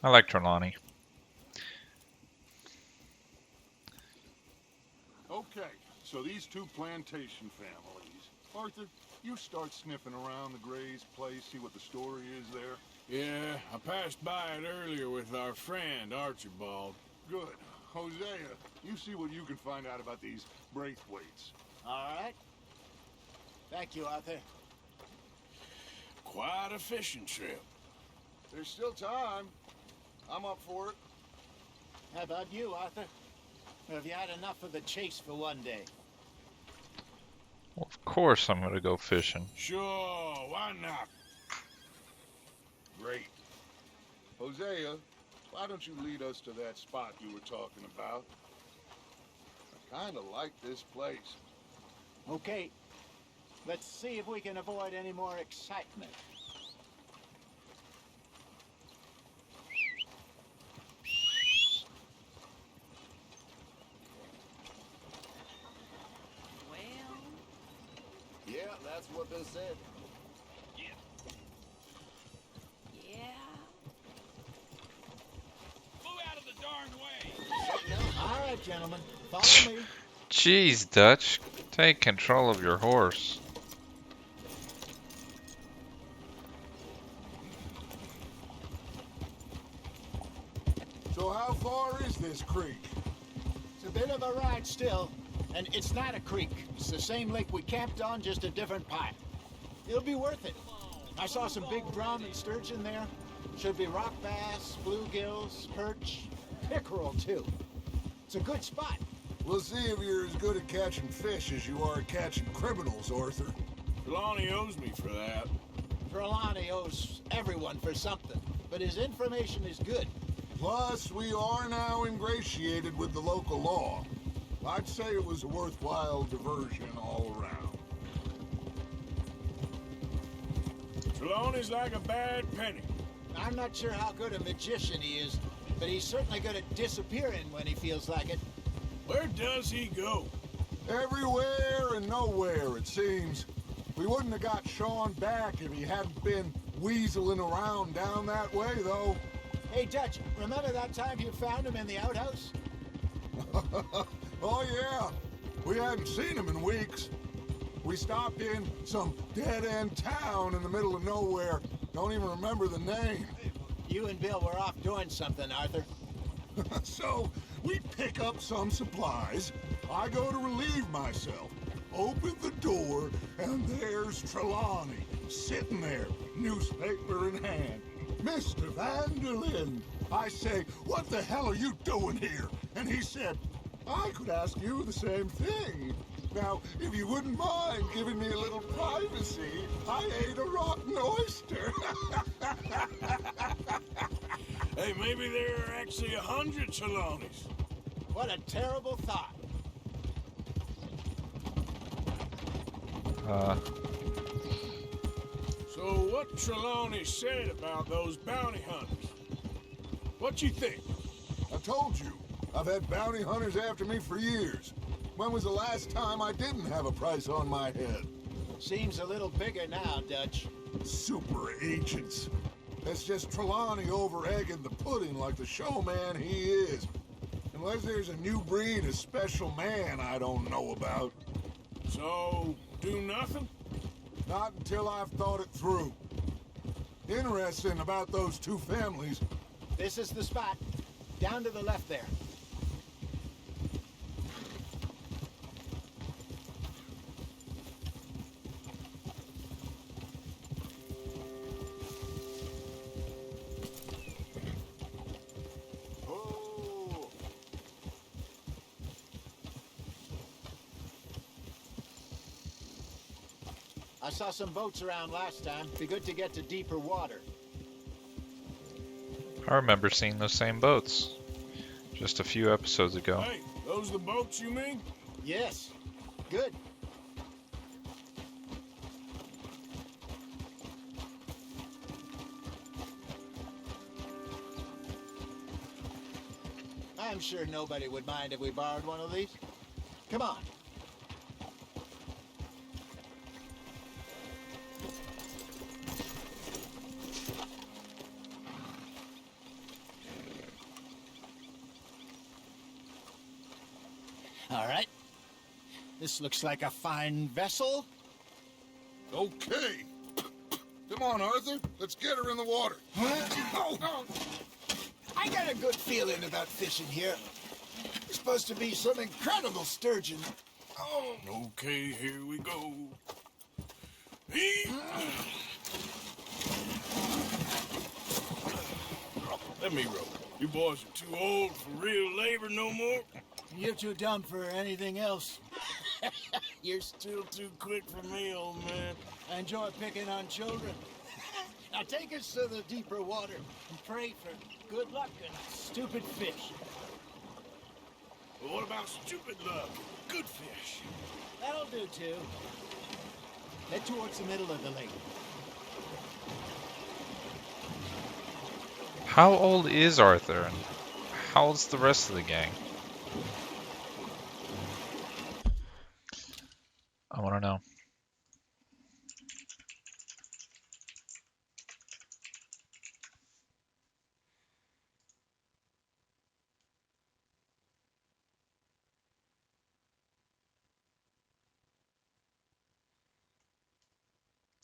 [SPEAKER 1] I like Trelawney.
[SPEAKER 8] Okay, so these two plantation families. Arthur, you start sniffing around the Gray's place, see what the story is there.
[SPEAKER 6] Yeah, I passed by it earlier with our friend, Archibald.
[SPEAKER 8] Good. Hosea, you see what you can find out about these Braithwaites.
[SPEAKER 9] All right. Thank you, Arthur.
[SPEAKER 6] Quite a fishing trip.
[SPEAKER 8] There's still time. I'm up for it.
[SPEAKER 9] How about you, Arthur? Or have you had enough of the chase for one day?
[SPEAKER 1] Well, of course I'm gonna go fishing.
[SPEAKER 6] Sure, why not?
[SPEAKER 8] Great. Hosea, why don't you lead us to that spot you were talking about? I kind of like this place.
[SPEAKER 9] Okay. Let's see if we can avoid any more excitement.
[SPEAKER 10] Yeah, that's what they said.
[SPEAKER 4] Yeah.
[SPEAKER 6] Move out of the darn way!
[SPEAKER 9] All right, gentlemen. Follow me.
[SPEAKER 1] Jeez, Dutch. Take control of your horse.
[SPEAKER 8] So how far is this creek?
[SPEAKER 9] It's a bit of a ride still. And it's not a creek. It's the same lake we camped on, just a different pipe. It'll be worth it. I saw some big drum and sturgeon there. Should be rock bass, bluegills, perch, pickerel too. It's a good spot.
[SPEAKER 8] We'll see if you're as good at catching fish as you are at catching criminals, Arthur.
[SPEAKER 6] Trelawney owes me for that.
[SPEAKER 9] Trelawney owes everyone for something, but his information is good.
[SPEAKER 8] Plus, we are now ingratiated with the local law. I'd say it was a worthwhile diversion all around.
[SPEAKER 6] Trelawney's like a bad penny.
[SPEAKER 9] I'm not sure how good a magician he is, but he's certainly good at disappearing when he feels like it.
[SPEAKER 2] Where does he go?
[SPEAKER 5] Everywhere and nowhere, it seems. We wouldn't have got Sean back if he hadn't been weaseling around down that way, though.
[SPEAKER 9] Hey, Dutch, remember that time you found him in the outhouse?
[SPEAKER 5] Oh, yeah. We hadn't seen him in weeks. We stopped in some dead-end town in the middle of nowhere. Don't even remember the name.
[SPEAKER 9] You and Bill were off doing something, Arthur.
[SPEAKER 5] So, we pick up some supplies. I go to relieve myself. Open the door, and there's Trelawney, sitting there, newspaper in hand. Mr. Van der Linde. I say, what the hell are you doing here? And he said, I could ask you the same thing. Now, if you wouldn't mind giving me a little privacy, I ate a rotten oyster.
[SPEAKER 2] Hey, maybe there are actually 100 Trelawneys.
[SPEAKER 9] What a terrible thought.
[SPEAKER 2] So what Trelawney said about those bounty hunters? What you think?
[SPEAKER 5] I told you, I've had bounty hunters after me for years. When was the last time I didn't have a price on my head?
[SPEAKER 9] Seems a little bigger now, Dutch.
[SPEAKER 5] Super agents. That's just Trelawney over-egging the pudding like the showman he is. Unless there's a new breed of special man I don't know about.
[SPEAKER 2] So, do nothing?
[SPEAKER 5] Not until I've thought it through. Interesting about those two families.
[SPEAKER 9] This is the spot. Down to the left there.
[SPEAKER 5] Oh.
[SPEAKER 9] I saw some boats around last time. Be good to get to deeper water.
[SPEAKER 1] I remember seeing those same boats just a few episodes ago.
[SPEAKER 2] Hey, those the boats you mean?
[SPEAKER 9] Yes. Good. I'm sure nobody would mind if we borrowed one of these. Come on. All right. This looks like a fine vessel.
[SPEAKER 5] Okay. Come on, Arthur. Let's get her in the water.
[SPEAKER 9] Oh. I got a good feeling about fishing here. It's supposed to be some incredible sturgeon. Oh.
[SPEAKER 2] Okay, here we go. Let me row. You boys are too old for real labor no more.
[SPEAKER 9] You're too dumb for anything else.
[SPEAKER 2] You're still too quick for me, old man.
[SPEAKER 9] I enjoy picking on children. Now take us to the deeper water and pray for good luck and stupid fish.
[SPEAKER 2] Well, what about stupid luck? Good fish.
[SPEAKER 9] That'll do too. Head towards the middle of the lake.
[SPEAKER 1] How old is Arthur? And how old's the rest of the gang? I want to know.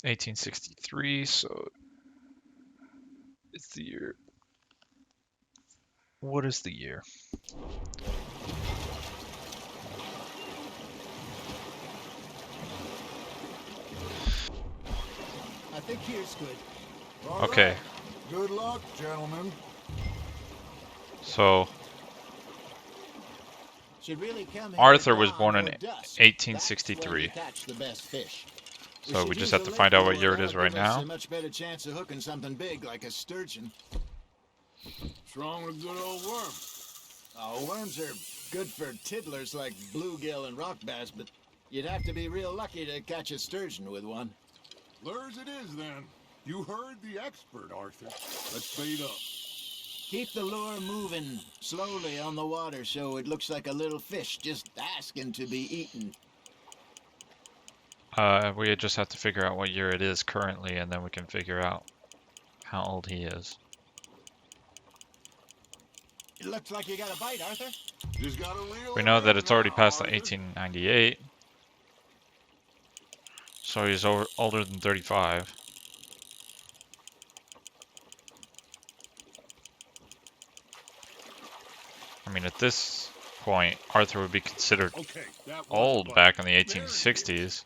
[SPEAKER 1] (1863), so it's the year. What is the year?
[SPEAKER 9] I think here's good.
[SPEAKER 5] All
[SPEAKER 1] Okay.
[SPEAKER 5] right. Good luck, gentlemen.
[SPEAKER 1] So
[SPEAKER 9] Should really come here
[SPEAKER 1] Arthur was
[SPEAKER 9] dawn
[SPEAKER 1] born in
[SPEAKER 9] or dusk.
[SPEAKER 1] 1863.
[SPEAKER 9] That's when you catch the best fish.
[SPEAKER 1] So we
[SPEAKER 9] should
[SPEAKER 1] just
[SPEAKER 9] use
[SPEAKER 1] have
[SPEAKER 9] the
[SPEAKER 1] to find out what
[SPEAKER 9] lake
[SPEAKER 1] year it
[SPEAKER 9] lure.
[SPEAKER 1] is right
[SPEAKER 9] That'll give us
[SPEAKER 1] now.
[SPEAKER 9] a much better chance of hooking something big like a sturgeon.
[SPEAKER 2] What's wrong with a good old worm?
[SPEAKER 9] Oh, worms are good for tiddlers like bluegill and rock bass, but you'd have to be real lucky to catch a sturgeon with one.
[SPEAKER 5] Lures it is, then. You heard the expert, Arthur. Let's bait up.
[SPEAKER 9] Keep the lure moving slowly on the water so it looks like a little fish just asking to be eaten.
[SPEAKER 1] We just have to figure out what year it is currently, and then we can figure out how old he is.
[SPEAKER 9] It looks like you got a bite, Arthur.
[SPEAKER 8] Just gotta reel
[SPEAKER 1] We
[SPEAKER 8] him
[SPEAKER 1] know that
[SPEAKER 8] in
[SPEAKER 1] it's already
[SPEAKER 8] now,
[SPEAKER 1] past the
[SPEAKER 8] Arthur.
[SPEAKER 1] 1898, so he's older than 35. I mean, at this point, Arthur would be considered
[SPEAKER 8] Okay, that was
[SPEAKER 1] old
[SPEAKER 8] fun.
[SPEAKER 1] back in the
[SPEAKER 8] There he is.
[SPEAKER 1] 1860s.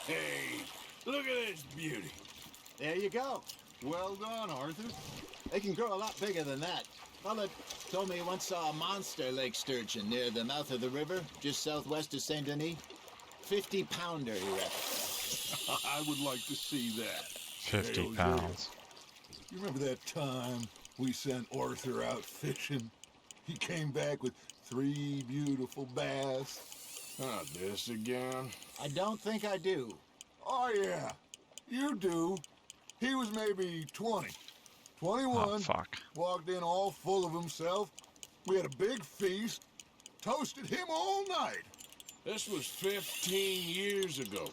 [SPEAKER 8] Hey, look at this beauty.
[SPEAKER 9] There you go.
[SPEAKER 8] Well done, Arthur.
[SPEAKER 9] They can grow a lot bigger than that. Fella told me he once saw a monster lake sturgeon near the mouth of the river, just southwest of Saint Denis. 50-pounder, he reckons.
[SPEAKER 8] I would like to see that.
[SPEAKER 1] 50
[SPEAKER 5] Jose.
[SPEAKER 1] pounds.
[SPEAKER 5] You remember that time we sent Arthur out fishing? He came back with 3 beautiful bass.
[SPEAKER 8] Not this again.
[SPEAKER 9] I don't think I do.
[SPEAKER 5] Oh, yeah. You do. He was maybe 20. 21.
[SPEAKER 1] Oh, fuck.
[SPEAKER 5] Walked in all full of himself. We had a big feast. Toasted him all night.
[SPEAKER 6] This was 15 years ago.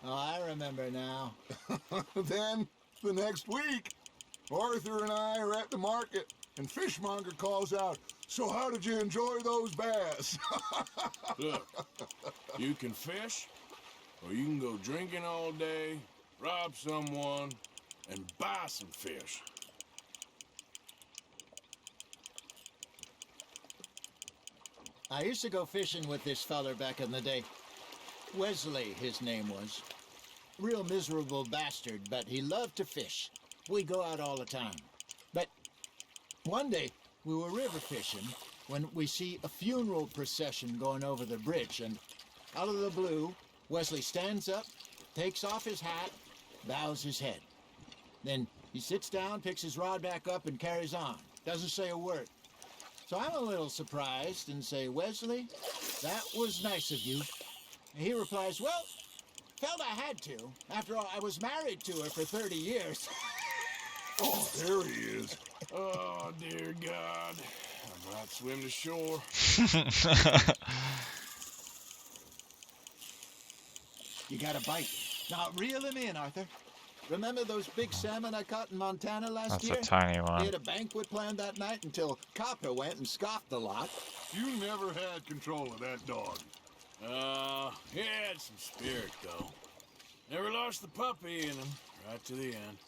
[SPEAKER 9] Oh, I remember now.
[SPEAKER 5] Then, the next week, Arthur and I are at the market, and Fishmonger calls out, "So how did you enjoy those bass?"
[SPEAKER 6] Look, you can fish, or you can go drinking all day, rob someone, and buy some fish.
[SPEAKER 9] I used to go fishing with this feller back in the day. Wesley, his name was. Real miserable bastard, but he loved to fish. We go out all the time. But one day, we were river fishing when we see a funeral procession going over the bridge, and out of the blue, Wesley stands up, takes off his hat, bows his head. Then he sits down, picks his rod back up, and carries on. Doesn't say a word. So I'm a little surprised and say, "Wesley, that was nice of you." And he replies, "Well, felt I had to. After all, I was married to her for 30 years.
[SPEAKER 5] Oh, there he is.
[SPEAKER 6] Oh, dear God. I might swim to shore.
[SPEAKER 9] You got a bite. Now reel him in, Arthur. Remember those big salmon I caught in Montana last
[SPEAKER 1] That's
[SPEAKER 9] year?
[SPEAKER 1] a tiny
[SPEAKER 9] We
[SPEAKER 1] one.
[SPEAKER 9] had a banquet planned that night until Copper went and scoffed a lot.
[SPEAKER 8] You never had control of that dog.
[SPEAKER 6] He had some spirit, though. Never lost the puppy in him, right to the end.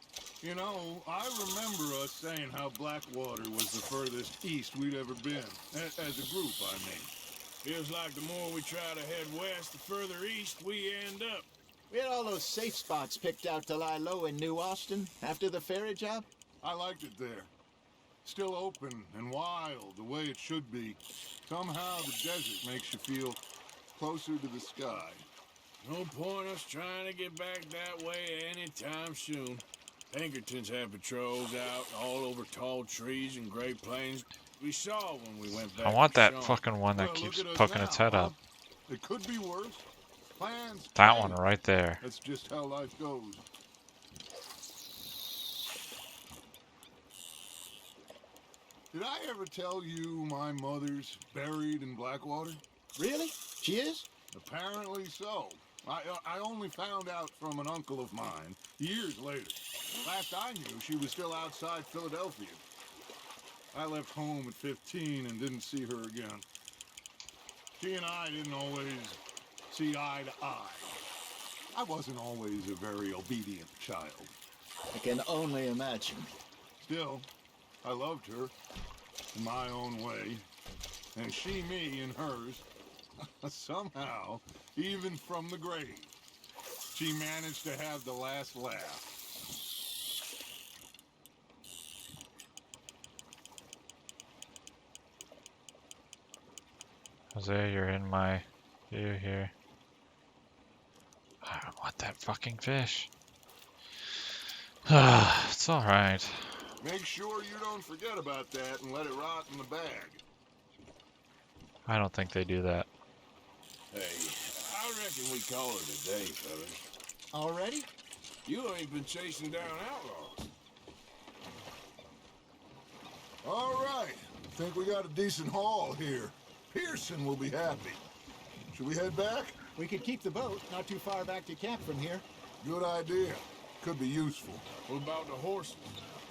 [SPEAKER 8] You know, I remember us saying how Blackwater was the furthest east we'd ever been. As a group, I mean.
[SPEAKER 6] Feels like the more we try to head west, the further east we end up.
[SPEAKER 9] We had all those safe spots picked out to lie low in New Austin after the ferry job.
[SPEAKER 8] I liked it there. Still open and wild, the way it should be. Somehow the desert makes you feel closer to the sky.
[SPEAKER 6] No point us trying to get back that way anytime soon. Pinkertons have patrols out all over tall trees and Great Plains. We saw when we went back.
[SPEAKER 1] I want
[SPEAKER 6] to
[SPEAKER 1] that
[SPEAKER 6] Sean.
[SPEAKER 1] fucking one that
[SPEAKER 8] Well,
[SPEAKER 1] keeps
[SPEAKER 8] look at us
[SPEAKER 1] poking
[SPEAKER 8] now,
[SPEAKER 1] its head
[SPEAKER 8] huh?
[SPEAKER 1] up.
[SPEAKER 8] It could be worse. Plans
[SPEAKER 1] That
[SPEAKER 8] change.
[SPEAKER 1] one right there.
[SPEAKER 8] That's just how life goes. Did I ever tell you my mother's buried in Blackwater?
[SPEAKER 9] Really? She is?
[SPEAKER 8] Apparently so. I only found out from an uncle of mine years later. Last I knew, she was still outside Philadelphia. I left home at 15 and didn't see her again. She and I didn't always see eye to eye. I wasn't always a very obedient child.
[SPEAKER 9] I can only imagine.
[SPEAKER 8] Still, I loved her in my own way, and she me in hers. Somehow, even from the grave, she managed to have the last laugh.
[SPEAKER 1] Jose, you're in my view here. I don't want that fucking fish. It's It's alright.
[SPEAKER 8] Make sure you don't forget about that and let it rot in the bag.
[SPEAKER 1] I don't think they do that.
[SPEAKER 8] Hey, I reckon we call it a day, fellas.
[SPEAKER 9] Already?
[SPEAKER 8] You ain't been chasing down outlaws. All right. Think we got a decent haul here. Pearson will be happy. Should we head back?
[SPEAKER 9] We could keep the boat not too far back to camp from here.
[SPEAKER 8] Good idea. Could be useful.
[SPEAKER 6] What about the horses?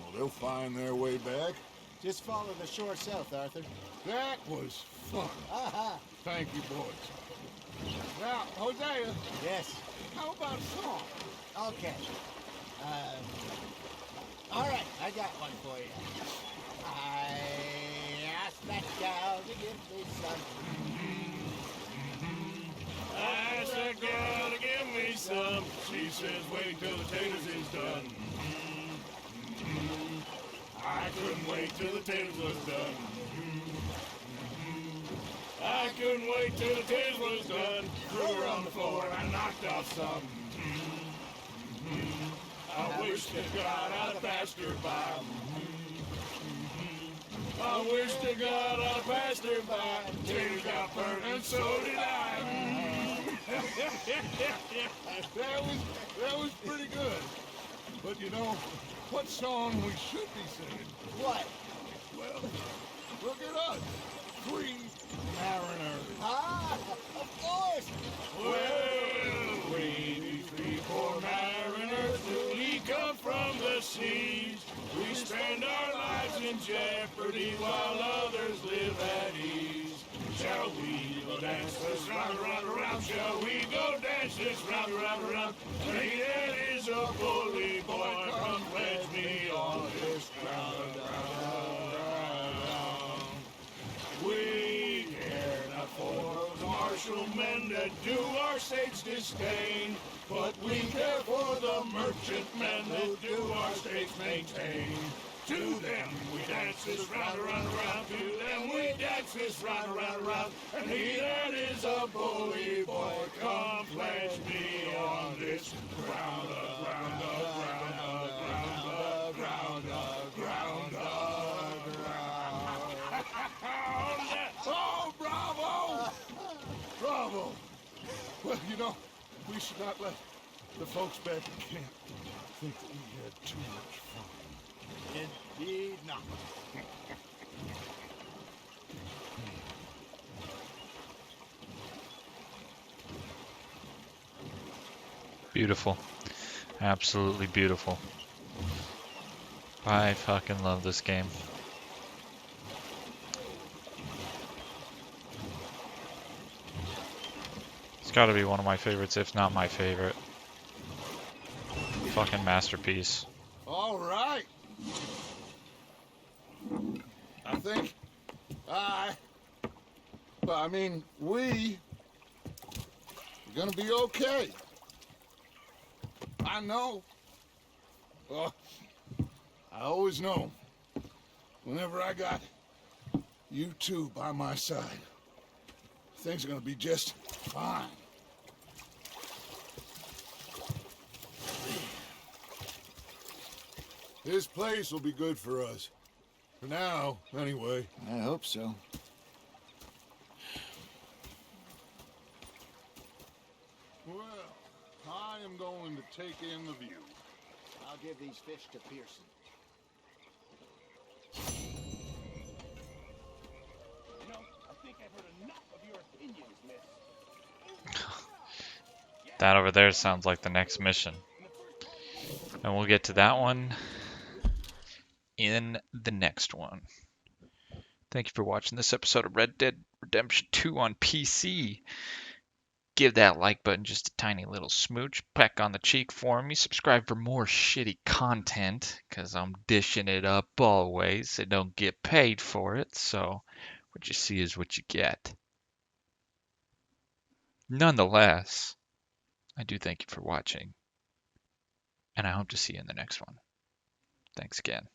[SPEAKER 8] Well, they'll find their way back.
[SPEAKER 9] Just follow the shore south, Arthur.
[SPEAKER 8] That was fun.
[SPEAKER 9] Aha!
[SPEAKER 8] Thank you, boys. Now, Hosea,
[SPEAKER 9] Yes.
[SPEAKER 8] how about a song?
[SPEAKER 9] Okay. All right, I got one for you. I asked that gal to give me some.
[SPEAKER 2] I asked that girl to give me some. She says, wait till the taters is done. I couldn't wait till the taters was done. I couldn't wait till the taters was done. Threw her on the floor and I knocked off some. I wish to God I'd passed her by. I wish to God I passed her by. Taters got burnt and so did I.
[SPEAKER 8] That was pretty good. But you know, what song we should be singing?
[SPEAKER 9] What?
[SPEAKER 8] Well, look at us. 3 mariners.
[SPEAKER 9] Ah, of course.
[SPEAKER 2] Well, we 3 poor mariners, we come from the seas. We spend our lives in jeopardy while others live at ease. Shall we go dance this round, round, round? Shall we go dance this round, round, round? Hey, that is a bully boy, come pledge me on this ground, ground. We care not for those martial men that do our state's disdain, but we care for the merchant men that do our state's maintain. To them we dance this round, round, round. To them we dance this round, round, round. And he that is a bully boy, come pledge me on this ground, ground, ground, ground, ground, ground, ground.
[SPEAKER 8] Oh, bravo! Bravo! Well, you know, we should not let the folks back in camp think that we had too much fun.
[SPEAKER 9] Indeed not.
[SPEAKER 1] Beautiful. Absolutely beautiful. I fucking love this game. It's gotta be one of my favorites, if not my favorite. Fucking masterpiece.
[SPEAKER 8] All right. I think we are gonna be okay. I know. I always know. Whenever I got you two by my side, things are gonna be just fine. This place will be good for us. For now, anyway.
[SPEAKER 9] I hope so.
[SPEAKER 8] Well, I am going to take in the view.
[SPEAKER 9] I'll give these fish to Pearson.
[SPEAKER 2] You know, I think I've heard enough of your opinions, miss.
[SPEAKER 1] That over there sounds like the next mission. And we'll get to that one in the next one. Thank you for watching this episode of Red Dead Redemption 2 on PC. Give that like button just a tiny little smooch, peck on the cheek for me. Subscribe for more shitty content, because I'm dishing it up always. I don't get paid for it, so what you see is what you get. Nonetheless, I do thank you for watching, and I hope to see you in the next one. Thanks again.